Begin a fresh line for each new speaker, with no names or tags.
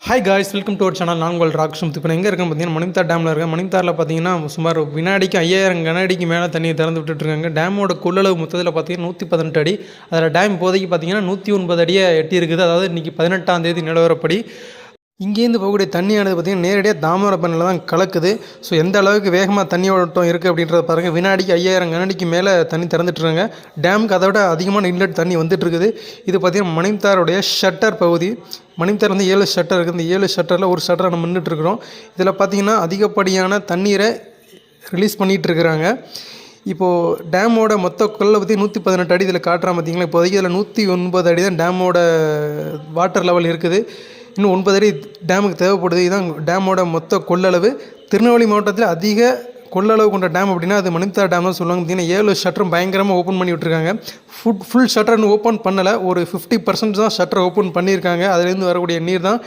Hi guys, welcome to our channel. நான் உங்கள் ராக்ஷம். இப்போ எங்கே இருக்கேன் பார்த்தீங்கன்னா மணிமுத்தார் டேமில் இருக்கேன். மணிமுத்தாரில் பார்த்தீங்கன்னா சுமார் வினாடிக்கு 5000 கன அடிக்கு மேலே தண்ணியை திறந்து விட்டுட்டுருக்காங்க. டேமோட கொள்ளளவு மொத்தத்தில் பார்த்தீங்கன்னா 118 அடி. அதில் டேம் இப்போதைக்கு பார்த்தீங்கன்னா 109 அடியை எட்டி இருக்குது. அதாவது இன்றைக்கி 18ஆம் தேதி நிலவரப்படி இங்கேருந்து போகக்கூடிய தண்ணியானது பார்த்திங்கன்னா நேரடியாக தாமிரபரணியில் தான் கலக்குது. ஸோ எந்த அளவுக்கு வேகமாக தண்ணி ஓட்டம் இருக்குது அப்படின்றத பாருங்கள். வினாடிக்கு 5000 கனஅடிக்கு மேலே தண்ணி திறந்துட்டுருங்க. டேமுக்கு அதை விட அதிகமான இன்லெட் தண்ணி வந்துட்டுருக்குது. இது பார்த்திங்கன்னா மணிமுத்தாருடைய ஷட்டர் பகுதி. மணிமுத்தார் வந்து 7 ஷட்டர் இருக்குது. இந்த 7 ஷட்டரில் ஒரு ஷட்டரை நம்ம நின்றுட்டுருக்குறோம். இதில் பார்த்திங்கன்னா அதிகப்படியான தண்ணீரை ரிலீஸ் பண்ணிகிட்ருக்குறாங்க. இப்போது டேமோட மொத்த கொள்ளை பற்றி 118 அடி இதில் காட்டுறான் பார்த்திங்களா. இப்போதைக்கு இதில் 109 அடி தான் டேமோட வாட்டர் லெவல் இருக்குது. இன்னும் 9 அடி டேமுக்கு தேவைப்படுது. இதுதான் டேமோட மொத்த கொள்ளளவு. திருநெல்வேலி மாவட்டத்தில் அதிக கொள்ளளவு கொண்ட டேம் அப்படின்னா அது மணிமுத்தார் டேம் தான் சொல்லுவாங்க. பார்த்திங்கன்னா 7 ஷட்டரும் பயங்கரமாக ஓப்பன் பண்ணி விட்டுருக்காங்க. ஃபுல் ஷட்டர்னு ஓப்பன் பண்ணலை, ஒரு 50% தான் ஷட்டரை ஓப்பன் பண்ணியிருக்காங்க. அதுலேருந்து வரக்கூடிய நீர் தான்